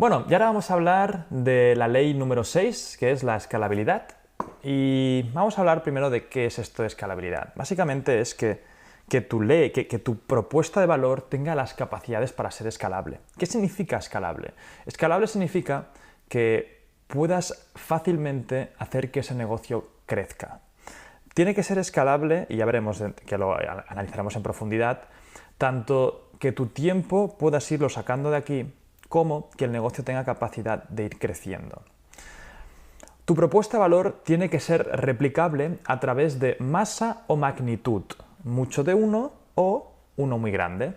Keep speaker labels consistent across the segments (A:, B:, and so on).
A: Bueno, y ahora vamos a hablar de la ley número 6, que es la escalabilidad. Y vamos a hablar primero de qué es esto de escalabilidad. Básicamente es que tu propuesta de valor tenga las capacidades para ser escalable. ¿Qué significa escalable? Escalable significa que puedas fácilmente hacer que ese negocio crezca. Tiene que ser escalable, y ya veremos que lo analizaremos en profundidad, tanto que tu tiempo puedas irlo sacando de aquí, como que el negocio tenga capacidad de ir creciendo. Tu propuesta de valor tiene que ser replicable a través de masa o magnitud, mucho de uno o uno muy grande.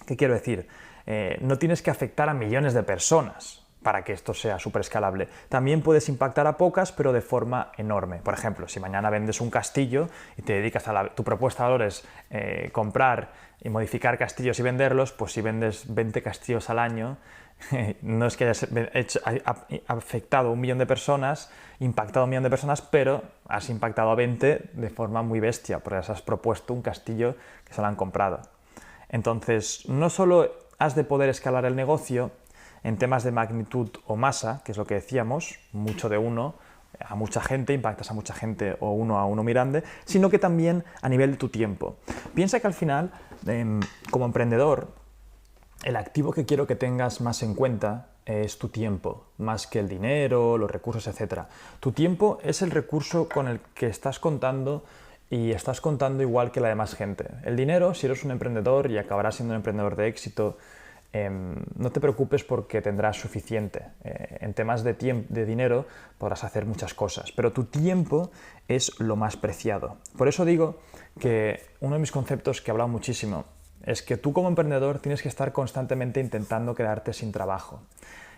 A: ¿Qué quiero decir? No tienes que afectar a millones de personas para que esto sea súper escalable. También puedes impactar a pocas, pero de forma enorme. Por ejemplo, si mañana vendes un castillo y te dedicas tu propuesta de valor es comprar y modificar castillos y venderlos, pues si vendes 20 castillos al año, no es que hayas afectado a 1 millón de personas, impactado a 1 millón de personas, pero has impactado a 20 de forma muy bestia, porque has propuesto un castillo que se lo han comprado. Entonces, no solo has de poder escalar el negocio en temas de magnitud o masa, que es lo que decíamos, mucho de uno a mucha gente, impactas a mucha gente o uno a uno muy grande, sino que también a nivel de tu tiempo. Piensa que al final, como emprendedor, el activo que quiero que tengas más en cuenta es tu tiempo, más que el dinero, los recursos, etc. Tu tiempo es el recurso con el que estás contando y estás contando igual que la demás gente. El dinero, si eres un emprendedor y acabarás siendo un emprendedor de éxito, no te preocupes porque tendrás suficiente. En temas de dinero podrás hacer muchas cosas, pero tu tiempo es lo más preciado. Por eso digo que uno de mis conceptos que he hablado muchísimo es que tú como emprendedor tienes que estar constantemente intentando quedarte sin trabajo.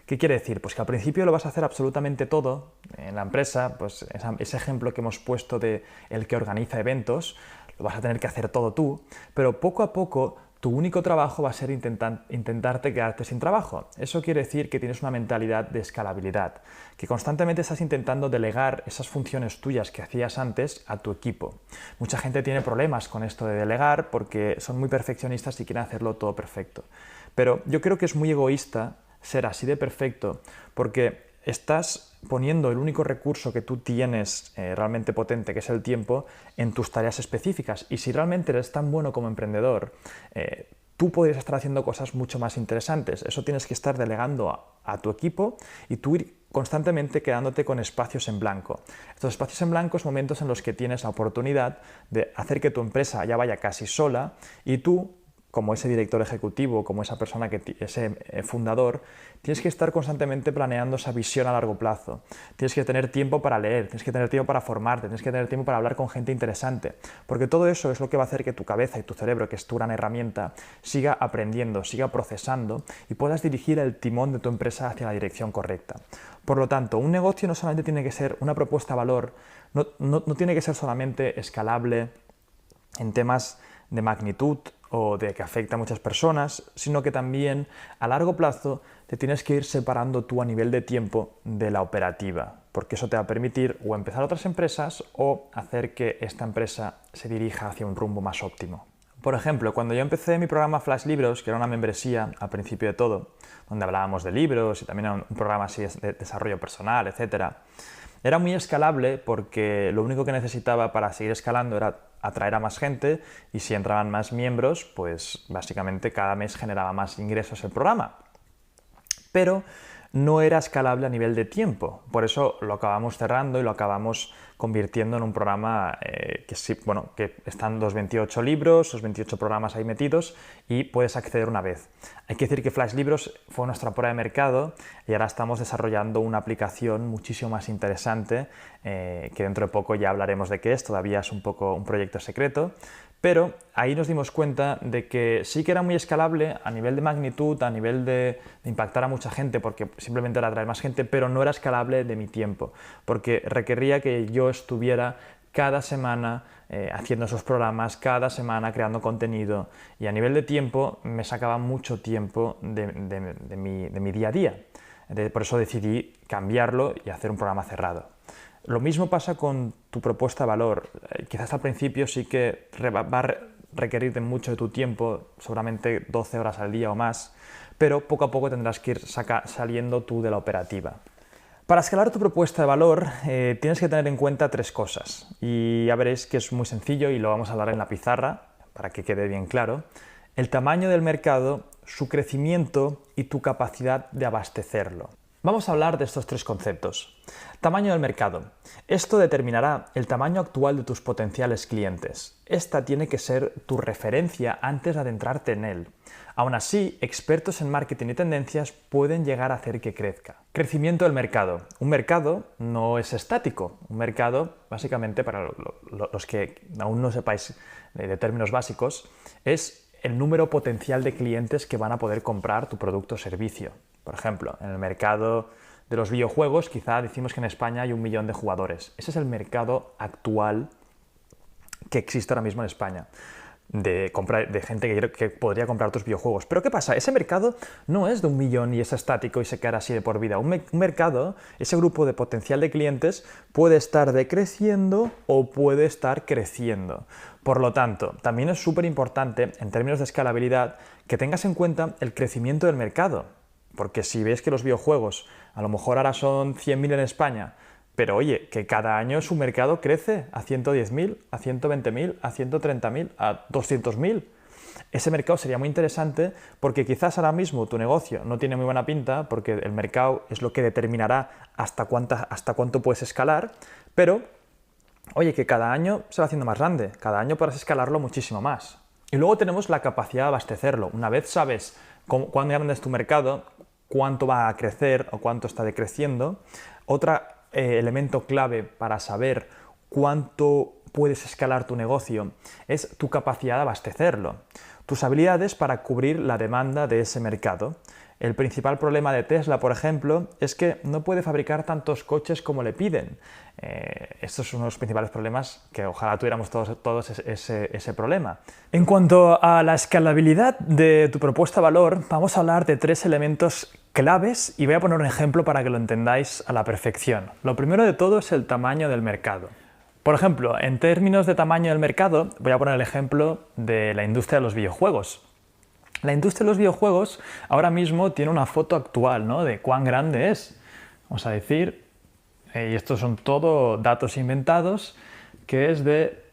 A: ¿Qué quiere decir? Pues que al principio lo vas a hacer absolutamente todo en la empresa, pues ese ejemplo que hemos puesto de el que organiza eventos, lo vas a tener que hacer todo tú, pero poco a poco tu único trabajo va a ser intentarte quedarte sin trabajo. Eso quiere decir que tienes una mentalidad de escalabilidad, que constantemente estás intentando delegar esas funciones tuyas que hacías antes a tu equipo. Mucha gente tiene problemas con esto de delegar porque son muy perfeccionistas y quieren hacerlo todo perfecto. Pero yo creo que es muy egoísta ser así de perfecto porque estás poniendo el único recurso que tú tienes realmente potente, que es el tiempo, en tus tareas específicas. Y si realmente eres tan bueno como emprendedor, tú podrías estar haciendo cosas mucho más interesantes. Eso tienes que estar delegando a tu equipo y tú ir constantemente quedándote con espacios en blanco. Estos espacios en blanco son momentos en los que tienes la oportunidad de hacer que tu empresa ya vaya casi sola y tú, como ese director ejecutivo, como esa persona, ese fundador, tienes que estar constantemente planeando esa visión a largo plazo. Tienes que tener tiempo para leer, tienes que tener tiempo para formarte, tienes que tener tiempo para hablar con gente interesante, porque todo eso es lo que va a hacer que tu cabeza y tu cerebro, que es tu gran herramienta, siga aprendiendo, siga procesando y puedas dirigir el timón de tu empresa hacia la dirección correcta. Por lo tanto, un negocio no solamente tiene que ser una propuesta de valor, no tiene que ser solamente escalable en temas de magnitud o de que afecta a muchas personas, sino que también a largo plazo te tienes que ir separando tú a nivel de tiempo de la operativa, porque eso te va a permitir o empezar otras empresas o hacer que esta empresa se dirija hacia un rumbo más óptimo. Por ejemplo, cuando yo empecé mi programa Flash Libros, que era una membresía al principio de todo, donde hablábamos de libros y también era un programa así de desarrollo personal, etc., era muy escalable porque lo único que necesitaba para seguir escalando era atraer a más gente y si entraban más miembros, pues básicamente cada mes generaba más ingresos el programa. Pero no era escalable a nivel de tiempo, por eso lo acabamos cerrando y lo acabamos convirtiendo en un programa que están los 28 libros, los 28 programas ahí metidos y puedes acceder una vez. Hay que decir que Flash Libros fue nuestra prueba de mercado y ahora estamos desarrollando una aplicación muchísimo más interesante que dentro de poco ya hablaremos de qué es, todavía es un poco un proyecto secreto, pero ahí nos dimos cuenta de que sí que era muy escalable a nivel de magnitud, a nivel de impactar a mucha gente, porque simplemente era atraer más gente, pero no era escalable de mi tiempo, porque requería que yo estuviera cada semana haciendo esos programas, cada semana creando contenido, y a nivel de tiempo me sacaba mucho tiempo de mi día a día. Por eso decidí cambiarlo y hacer un programa cerrado. Lo mismo pasa con tu propuesta de valor. Quizás al principio sí que va a requerir de mucho de tu tiempo, seguramente 12 horas al día o más, pero poco a poco tendrás que ir saliendo tú de la operativa. Para escalar tu propuesta de valor tienes que tener en cuenta 3 cosas, y ya veréis que es muy sencillo y lo vamos a hablar en la pizarra para que quede bien claro. El tamaño del mercado, su crecimiento y tu capacidad de abastecerlo. Vamos a hablar de estos 3 conceptos. Tamaño del mercado. Esto determinará el tamaño actual de tus potenciales clientes. Esta tiene que ser tu referencia antes de adentrarte en él. Aún así, expertos en marketing y tendencias pueden llegar a hacer que crezca. Crecimiento del mercado. Un mercado no es estático. Un mercado, básicamente, para los que aún no sepáis de términos básicos, es el número potencial de clientes que van a poder comprar tu producto o servicio. Por ejemplo, en el mercado de los videojuegos, quizá decimos que en España hay 1 millón de jugadores. Ese es el mercado actual que existe ahora mismo en España, de gente que podría comprar tus videojuegos. Pero ¿qué pasa? Ese mercado no es de 1 millón y es estático y se queda así de por vida. Un mercado, ese grupo de potencial de clientes, puede estar decreciendo o puede estar creciendo. Por lo tanto, también es súper importante, en términos de escalabilidad, que tengas en cuenta el crecimiento del mercado. Porque si ves que los videojuegos a lo mejor ahora son 100.000 en España, pero oye, que cada año su mercado crece a 110.000, a 120.000, a 130.000, a 200.000. Ese mercado sería muy interesante porque quizás ahora mismo tu negocio no tiene muy buena pinta porque el mercado es lo que determinará hasta cuánto puedes escalar, pero oye, que cada año se va haciendo más grande, cada año podrás escalarlo muchísimo más. Y luego tenemos la capacidad de abastecerlo. Una vez sabes cuán grande es tu mercado, cuánto va a crecer o cuánto está decreciendo, otro elemento clave para saber cuánto puedes escalar tu negocio es tu capacidad de abastecerlo, tus habilidades para cubrir la demanda de ese mercado. El principal problema de Tesla, por ejemplo, es que no puede fabricar tantos coches como le piden. Estos son uno de los principales problemas que ojalá tuviéramos todos ese problema. En cuanto a la escalabilidad de tu propuesta de valor, vamos a hablar de 3 elementos claves y voy a poner un ejemplo para que lo entendáis a la perfección. Lo primero de todo es el tamaño del mercado. Por ejemplo, en términos de tamaño del mercado, voy a poner el ejemplo de la industria de los videojuegos. La industria de los videojuegos ahora mismo tiene una foto actual, ¿no?, de cuán grande es. Vamos a decir, y estos son todo datos inventados, que es de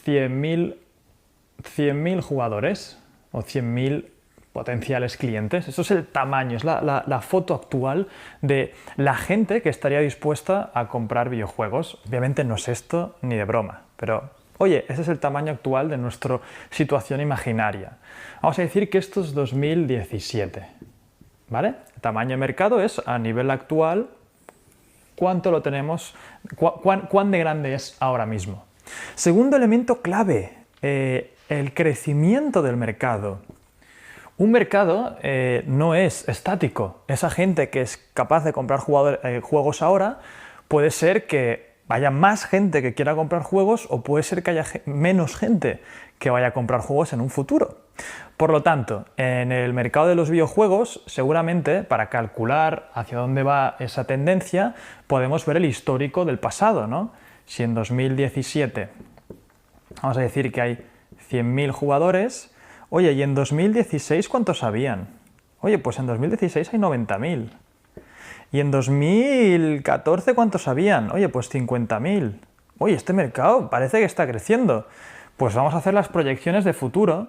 A: 100.000 jugadores o 100.000 potenciales clientes. Eso es el tamaño, es la foto actual de la gente que estaría dispuesta a comprar videojuegos. Obviamente no es esto ni de broma, pero oye, ese es el tamaño actual de nuestra situación imaginaria. Vamos a decir que esto es 2017, ¿vale? El tamaño de mercado es, a nivel actual, cuánto lo tenemos, cuán de grande es ahora mismo. Segundo elemento clave, el crecimiento del mercado. Un mercado no es estático. Esa gente que es capaz de comprar juegos ahora, puede ser que haya más gente que quiera comprar juegos o puede ser que haya menos gente que vaya a comprar juegos en un futuro. Por lo tanto, en el mercado de los videojuegos, seguramente para calcular hacia dónde va esa tendencia, podemos ver el histórico del pasado, ¿no? Si en 2017 vamos a decir que hay 100.000 jugadores, oye, ¿y en 2016 cuántos habían? Oye, pues en 2016 hay 90.000. ¿Y en 2014 cuántos habían? Oye, pues 50.000. Oye, este mercado parece que está creciendo. Pues vamos a hacer las proyecciones de futuro.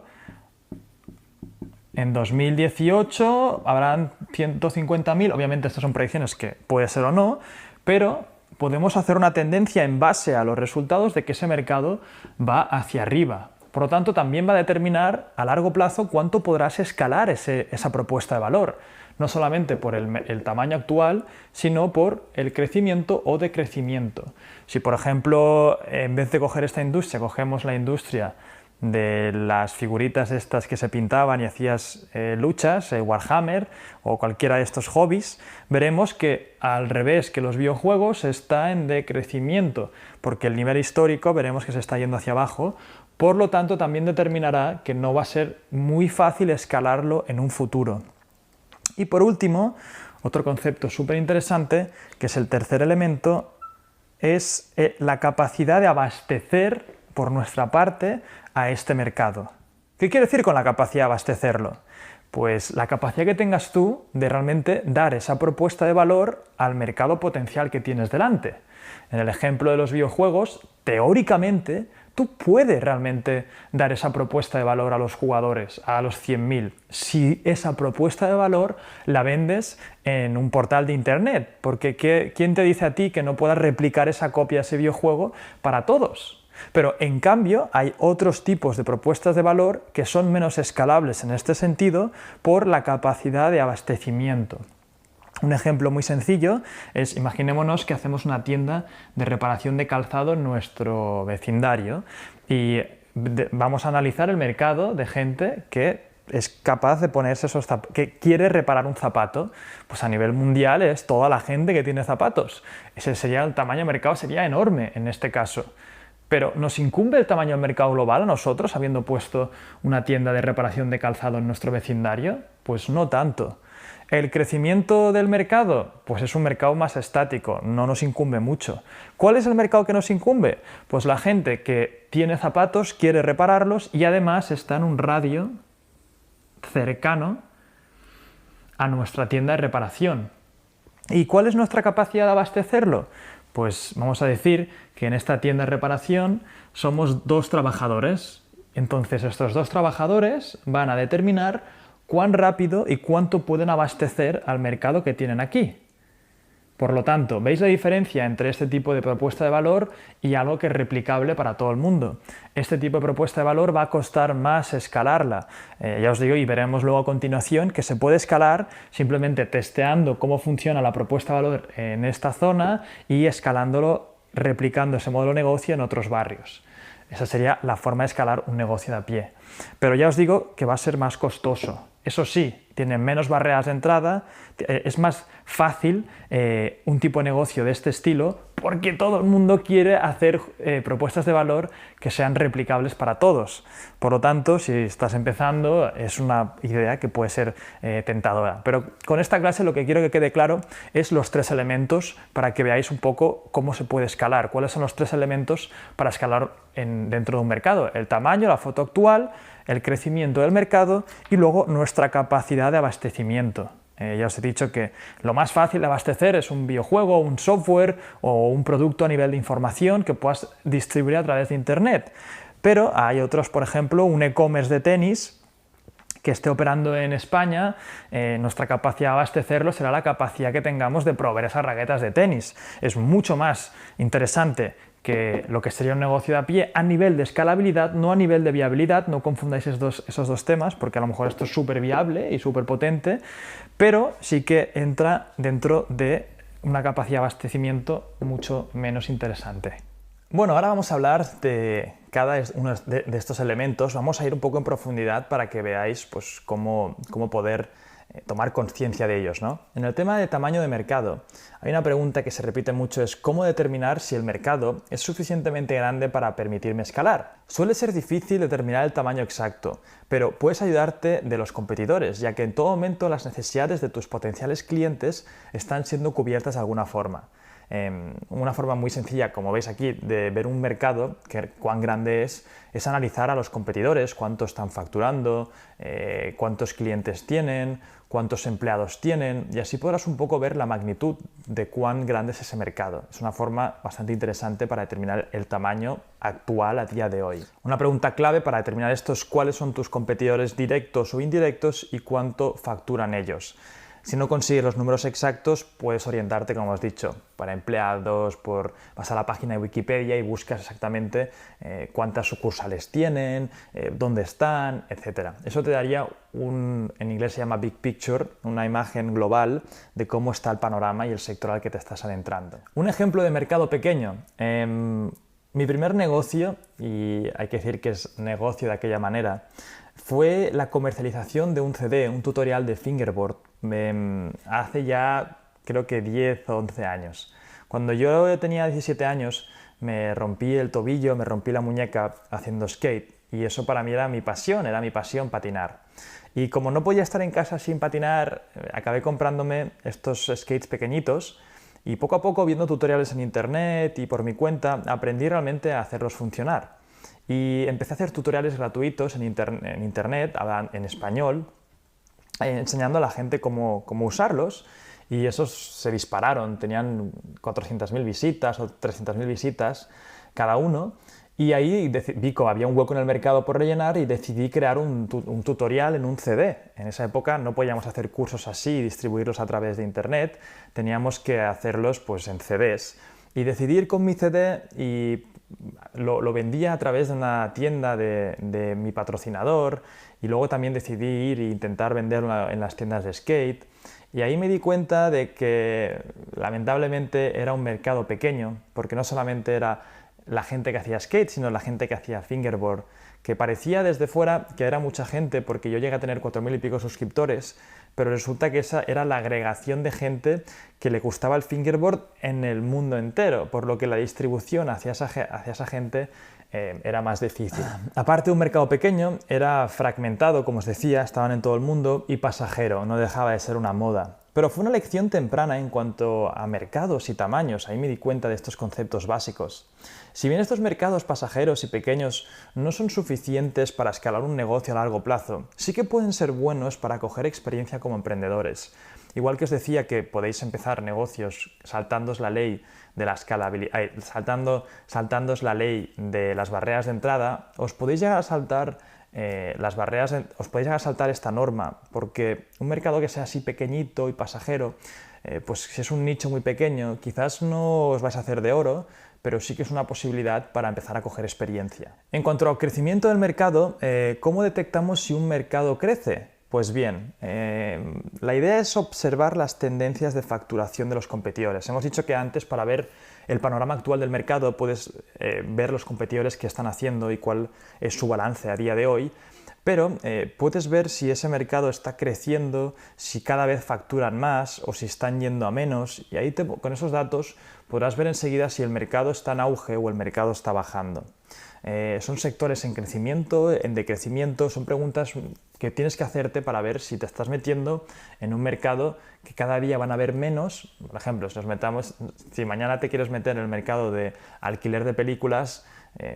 A: En 2018 habrán 150.000. Obviamente estas son proyecciones que puede ser o no, pero podemos hacer una tendencia en base a los resultados de que ese mercado va hacia arriba. Por lo tanto, también va a determinar a largo plazo cuánto podrás escalar esa propuesta de valor. No solamente por el tamaño actual, sino por el crecimiento o decrecimiento. Si, por ejemplo, en vez de coger esta industria, cogemos la industria de las figuritas estas que se pintaban y hacías luchas, Warhammer o cualquiera de estos hobbies, veremos que al revés que los videojuegos está en decrecimiento, porque el nivel histórico veremos que se está yendo hacia abajo. Por lo tanto, también determinará que no va a ser muy fácil escalarlo en un futuro. Y por último, otro concepto súper interesante, que es el tercer elemento, es la capacidad de abastecer por nuestra parte a este mercado. ¿Qué quiere decir con la capacidad de abastecerlo? Pues la capacidad que tengas tú de realmente dar esa propuesta de valor al mercado potencial que tienes delante. En el ejemplo de los videojuegos, teóricamente, tú puedes realmente dar esa propuesta de valor a los jugadores, a los 100.000, si esa propuesta de valor la vendes en un portal de internet, porque ¿quién te dice a ti que no puedas replicar esa copia de ese videojuego para todos? Pero en cambio hay otros tipos de propuestas de valor que son menos escalables en este sentido por la capacidad de abastecimiento. Un ejemplo muy sencillo es, imaginémonos que hacemos una tienda de reparación de calzado en nuestro vecindario y vamos a analizar el mercado de gente que es capaz de ponerse esos zapatos, que quiere reparar un zapato. Pues a nivel mundial es toda la gente que tiene zapatos. Ese sería el tamaño de mercado, sería enorme en este caso. Pero ¿nos incumbe el tamaño del mercado global a nosotros, habiendo puesto una tienda de reparación de calzado en nuestro vecindario? Pues no tanto. ¿El crecimiento del mercado? Pues es un mercado más estático, no nos incumbe mucho. ¿Cuál es el mercado que nos incumbe? Pues la gente que tiene zapatos, quiere repararlos y además está en un radio cercano a nuestra tienda de reparación. ¿Y cuál es nuestra capacidad de abastecerlo? Pues vamos a decir que en esta tienda de reparación somos 2 trabajadores. Entonces estos 2 trabajadores van a determinar cuán rápido y cuánto pueden abastecer al mercado que tienen aquí. Por lo tanto, ¿veis la diferencia entre este tipo de propuesta de valor y algo que es replicable para todo el mundo? Este tipo de propuesta de valor va a costar más escalarla. Ya os digo, y veremos luego a continuación, que se puede escalar simplemente testeando cómo funciona la propuesta de valor en esta zona y escalándolo, replicando ese modelo de negocio en otros barrios. Esa sería la forma de escalar un negocio de a pie. Pero ya os digo que va a ser más costoso. Eso sí, tienen menos barreras de entrada, es más fácil un tipo de negocio de este estilo porque todo el mundo quiere hacer propuestas de valor que sean replicables para todos. Por lo tanto, si estás empezando, es una idea que puede ser tentadora. Pero con esta clase lo que quiero que quede claro es los 3 elementos para que veáis un poco cómo se puede escalar, cuáles son los 3 elementos para escalar dentro de un mercado: el tamaño, la foto actual, el crecimiento del mercado y luego nuestra capacidad de abastecimiento. Ya os he dicho que lo más fácil de abastecer es un videojuego, un software o un producto a nivel de información que puedas distribuir a través de internet. Pero hay otros, por ejemplo, un e-commerce de tenis que esté operando en España, nuestra capacidad de abastecerlo será la capacidad que tengamos de proveer esas raquetas de tenis. Es mucho más interesante que lo que sería un negocio de a pie a nivel de escalabilidad, no a nivel de viabilidad. No confundáis esos dos temas, porque a lo mejor esto es súper viable y súper potente, pero sí que entra dentro de una capacidad de abastecimiento mucho menos interesante. Bueno, ahora vamos a hablar de cada uno de estos elementos. Vamos a ir un poco en profundidad para que veáis pues, cómo poder tomar conciencia de ellos, ¿no? En el tema de tamaño de mercado, hay una pregunta que se repite mucho, es ¿cómo determinar si el mercado es suficientemente grande para permitirme escalar? Suele ser difícil determinar el tamaño exacto, pero puedes ayudarte de los competidores, ya que en todo momento las necesidades de tus potenciales clientes están siendo cubiertas de alguna forma. Una forma muy sencilla, como veis aquí, de ver un mercado, cuán grande es analizar a los competidores, cuánto están facturando, cuántos clientes tienen, cuántos empleados tienen, y así podrás un poco ver la magnitud de cuán grande es ese mercado. Es una forma bastante interesante para determinar el tamaño actual a día de hoy. Una pregunta clave para determinar esto es cuáles son tus competidores directos o indirectos y cuánto facturan ellos. Si no consigues los números exactos, puedes orientarte, como hemos dicho, para empleados, vas a la página de Wikipedia y buscas exactamente cuántas sucursales tienen, dónde están, etc. Eso te daría en inglés se llama Big Picture, una imagen global de cómo está el panorama y el sector al que te estás adentrando. Un ejemplo de mercado pequeño. Mi primer negocio, y hay que decir que es negocio de aquella manera, fue la comercialización de un CD, un tutorial de fingerboard, hace ya creo que 10 o 11 años. Cuando yo tenía 17 años me rompí el tobillo, me rompí la muñeca haciendo skate y eso para mí era mi pasión patinar. Y como no podía estar en casa sin patinar, acabé comprándome estos skates pequeñitos y poco a poco viendo tutoriales en internet y por mi cuenta aprendí realmente a hacerlos funcionar. Y empecé a hacer tutoriales gratuitos en internet, en español, enseñando a la gente cómo usarlos, y esos se dispararon, tenían 400.000 visitas o 300.000 visitas cada uno, y ahí vi que había un hueco en el mercado por rellenar y decidí crear un tutorial en un CD. En esa época no podíamos hacer cursos así y distribuirlos a través de internet, teníamos que hacerlos pues en CDs. Y decidí ir con mi CD y lo vendía a través de una tienda de mi patrocinador, y luego también decidí ir e intentar venderlo en las tiendas de skate. Y ahí me di cuenta de que lamentablemente era un mercado pequeño, porque no solamente era la gente que hacía skate, sino la gente que hacía fingerboard, que parecía desde fuera que era mucha gente, porque yo llegué a tener 4.000 y pico suscriptores, pero resulta que esa era la agregación de gente que le gustaba el fingerboard en el mundo entero, por lo que la distribución hacia esa gente era más difícil. Aparte de un mercado pequeño, era fragmentado, como os decía, estaban en todo el mundo, y pasajero, no dejaba de ser una moda. Pero fue una lección temprana en cuanto a mercados y tamaños, ahí me di cuenta de estos conceptos básicos. Si bien estos mercados pasajeros y pequeños no son suficientes para escalar un negocio a largo plazo, sí que pueden ser buenos para coger experiencia como emprendedores. Igual que os decía que podéis empezar negocios saltándoos la ley de la escalabilidad, saltándoos la ley de las barreras de entrada, os podéis llegar a saltar os podéis llegar a saltar esta norma, porque un mercado que sea así pequeñito y pasajero, pues si es un nicho muy pequeño, quizás no os vais a hacer de oro, pero sí que es una posibilidad para empezar a coger experiencia. En cuanto al crecimiento del mercado, ¿cómo detectamos si un mercado crece? Pues bien, la idea es observar las tendencias de facturación de los competidores. Hemos dicho que antes, para ver el panorama actual del mercado, puedes ver los competidores que están haciendo y cuál es su balance a día de hoy, pero puedes ver si ese mercado está creciendo, si cada vez facturan más o si están yendo a menos, y ahí con esos datos podrás ver enseguida si el mercado está en auge o el mercado está bajando. Son sectores en crecimiento, en decrecimiento, son preguntas que tienes que hacerte para ver si te estás metiendo en un mercado que cada día van a haber menos. Por ejemplo, si mañana te quieres meter en el mercado de alquiler de películas,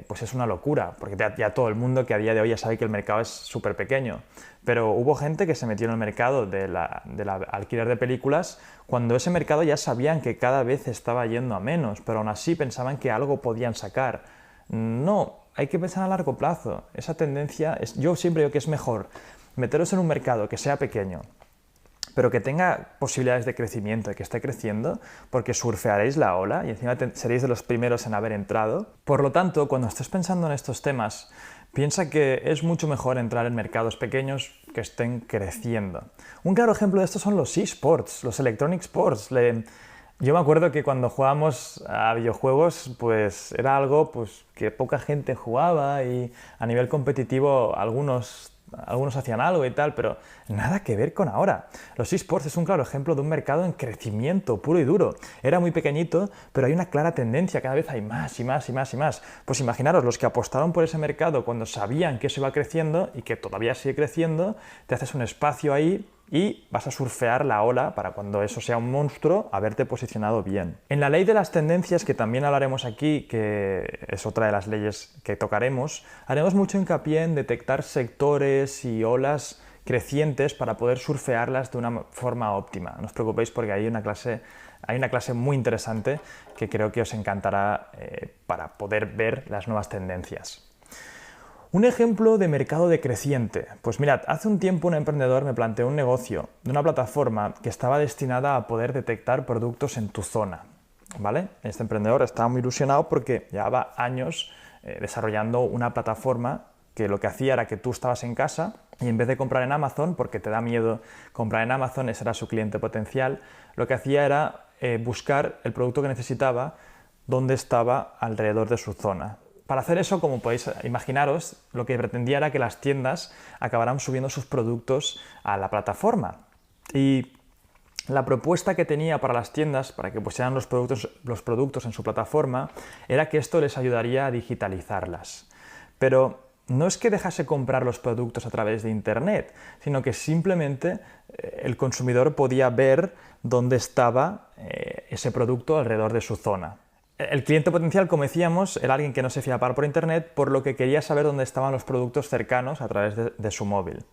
A: pues es una locura, porque ya todo el mundo que a día de hoy ya sabe que el mercado es súper pequeño. Pero hubo gente que se metió en el mercado de la alquiler de películas cuando ese mercado ya sabían que cada vez estaba yendo a menos, pero aún así pensaban que algo podían sacar. No, hay que pensar a largo plazo. Esa tendencia, yo siempre digo que es mejor meteros en un mercado que sea pequeño, pero que tenga posibilidades de crecimiento, de que esté creciendo, porque surfearéis la ola y encima seréis de los primeros en haber entrado. Por lo tanto, cuando estés pensando en estos temas, piensa que es mucho mejor entrar en mercados pequeños que estén creciendo. Un claro ejemplo de esto son los eSports, los Electronic Sports. Yo me acuerdo que cuando jugábamos a videojuegos, pues era algo pues, que poca gente jugaba, y a nivel competitivo algunos hacían algo y tal, pero nada que ver con ahora. Los eSports es un claro ejemplo de un mercado en crecimiento puro y duro. Era muy pequeñito, pero hay una clara tendencia, cada vez hay más y más y más y más. Pues imaginaros, los que apostaron por ese mercado cuando sabían que eso iba creciendo y que todavía sigue creciendo, te haces un espacio ahí y vas a surfear la ola para cuando eso sea un monstruo, haberte posicionado bien. En la ley de las tendencias, que también hablaremos aquí, que es otra de las leyes que tocaremos, haremos mucho hincapié en detectar sectores y olas crecientes para poder surfearlas de una forma óptima. No os preocupéis, porque hay una clase muy interesante que creo que os encantará para poder ver las nuevas tendencias. Un ejemplo de mercado decreciente. Pues mirad, hace un tiempo un emprendedor me planteó un negocio de una plataforma que estaba destinada a poder detectar productos en tu zona, ¿vale? Este emprendedor estaba muy ilusionado porque llevaba años desarrollando una plataforma que lo que hacía era que tú estabas en casa y en vez de comprar en Amazon, porque te da miedo comprar en Amazon, ese era su cliente potencial, lo que hacía era buscar el producto que necesitaba donde estaba alrededor de su zona. Para hacer eso, como podéis imaginaros, lo que pretendía era que las tiendas acabaran subiendo sus productos a la plataforma. Y la propuesta que tenía para las tiendas, para que pusieran los productos en su plataforma, era que esto les ayudaría a digitalizarlas. Pero no es que dejase comprar los productos a través de Internet, sino que simplemente el consumidor podía ver dónde estaba ese producto alrededor de su zona. El cliente potencial, como decíamos, era alguien que no se fiaba por Internet, por lo que quería saber dónde estaban los productos cercanos a través de su móvil.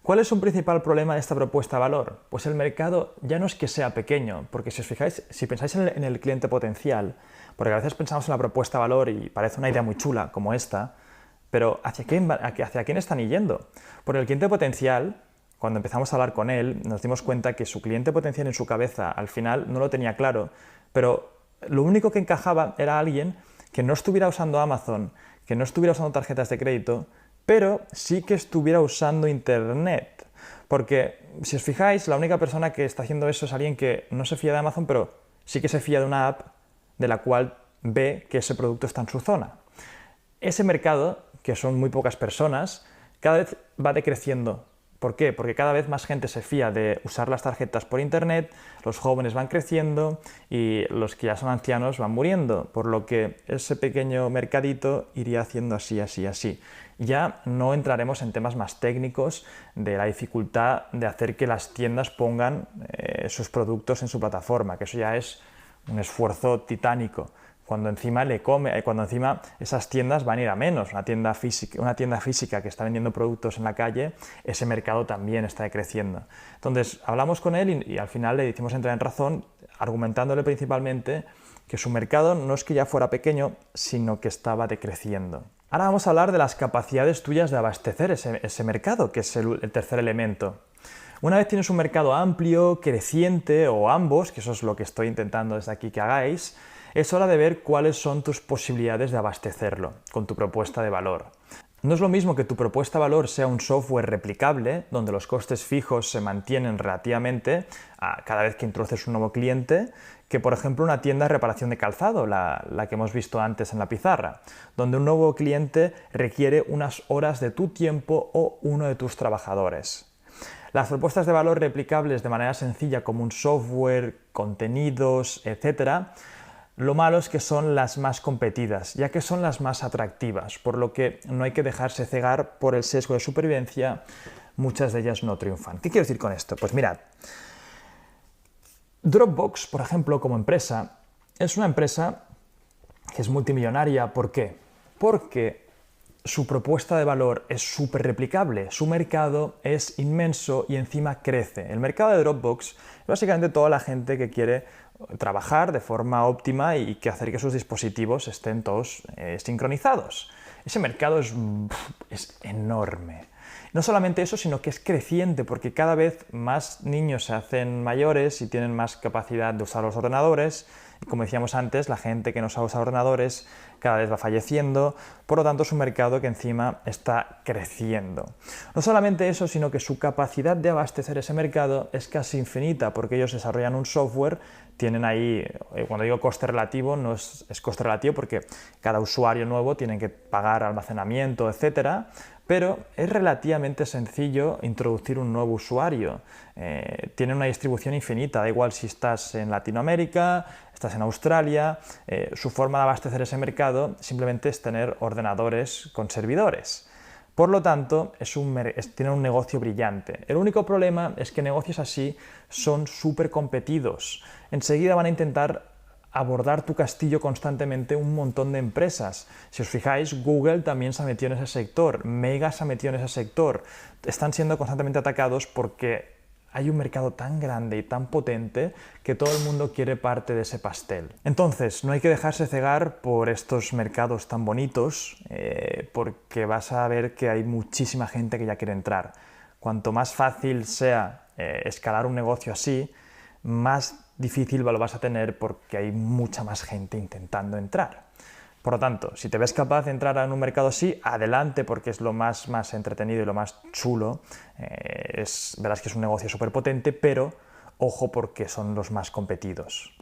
A: ¿Cuál es un principal problema de esta propuesta de valor? Pues el mercado ya no es que sea pequeño, porque si os fijáis, si pensáis en el cliente potencial, porque a veces pensamos en la propuesta de valor y parece una idea muy chula como esta, pero ¿hacia quién están yendo? Por el cliente potencial, cuando empezamos a hablar con él, nos dimos cuenta que su cliente potencial en su cabeza al final no lo tenía claro, pero lo único que encajaba era alguien que no estuviera usando Amazon, que no estuviera usando tarjetas de crédito, pero sí que estuviera usando Internet. Porque, si os fijáis, la única persona que está haciendo eso es alguien que no se fía de Amazon, pero sí que se fía de una app de la cual ve que ese producto está en su zona. Ese mercado, que son muy pocas personas, cada vez va decreciendo. ¿Por qué? Porque cada vez más gente se fía de usar las tarjetas por Internet, los jóvenes van creciendo y los que ya son ancianos van muriendo, por lo que ese pequeño mercadito iría haciendo así, así, así. Ya no entraremos en temas más técnicos de la dificultad de hacer que las tiendas pongan sus productos en su plataforma, que eso ya es un esfuerzo titánico. Cuando encima esas tiendas van a ir a menos. Una tienda física que está vendiendo productos en la calle, ese mercado también está decreciendo. Entonces, hablamos con él y al final le hicimos entrar en razón, argumentándole principalmente que su mercado no es que ya fuera pequeño, sino que estaba decreciendo. Ahora vamos a hablar de las capacidades tuyas de abastecer ese mercado, que es el tercer elemento. Una vez tienes un mercado amplio, creciente o ambos, que eso es lo que estoy intentando desde aquí que hagáis, es hora de ver cuáles son tus posibilidades de abastecerlo con tu propuesta de valor. No es lo mismo que tu propuesta de valor sea un software replicable, donde los costes fijos se mantienen relativamente cada vez que introduces un nuevo cliente, que por ejemplo una tienda de reparación de calzado, la que hemos visto antes en la pizarra, donde un nuevo cliente requiere unas horas de tu tiempo o uno de tus trabajadores. Las propuestas de valor replicables de manera sencilla como un software, contenidos, etc., lo malo es que son las más competidas, ya que son las más atractivas, por lo que no hay que dejarse cegar por el sesgo de supervivencia, muchas de ellas no triunfan. ¿Qué quiero decir con esto? Pues mirad, Dropbox, por ejemplo, como empresa, es una empresa que es multimillonaria. ¿Por qué? Porque su propuesta de valor es súper replicable, su mercado es inmenso y encima crece. El mercado de Dropbox es básicamente toda la gente que quiere trabajar de forma óptima y que hacer que sus dispositivos estén todos sincronizados. Ese mercado es enorme. No solamente eso, sino que es creciente, porque cada vez más niños se hacen mayores y tienen más capacidad de usar los ordenadores. Y como decíamos antes, la gente que no sabe usar ordenadores cada vez va falleciendo, por lo tanto es un mercado que encima está creciendo. No solamente eso, sino que su capacidad de abastecer ese mercado es casi infinita, porque ellos desarrollan un software, tienen ahí, cuando digo coste relativo, no es coste relativo porque cada usuario nuevo tiene que pagar almacenamiento, etcétera, pero es relativamente sencillo introducir un nuevo usuario. Tiene una distribución infinita, da igual si estás en Latinoamérica, estás en Australia, su forma de abastecer ese mercado simplemente es tener ordenadores con servidores. Por lo tanto, tiene un negocio brillante. El único problema es que negocios así son súper competidos. Enseguida van a intentar abordar tu castillo constantemente un montón de empresas. Si os fijáis, Google también se ha metido en ese sector, Mega se ha metido en ese sector. Están siendo constantemente atacados porque hay un mercado tan grande y tan potente que todo el mundo quiere parte de ese pastel. Entonces, no hay que dejarse cegar por estos mercados tan bonitos, porque vas a ver que hay muchísima gente que ya quiere entrar. Cuanto más fácil sea escalar un negocio así, más difícil lo vas a tener porque hay mucha más gente intentando entrar. Por lo tanto, si te ves capaz de entrar en un mercado así, adelante, porque es lo más entretenido y lo más chulo. Verás que es un negocio súper potente, pero ojo porque son los más competidos.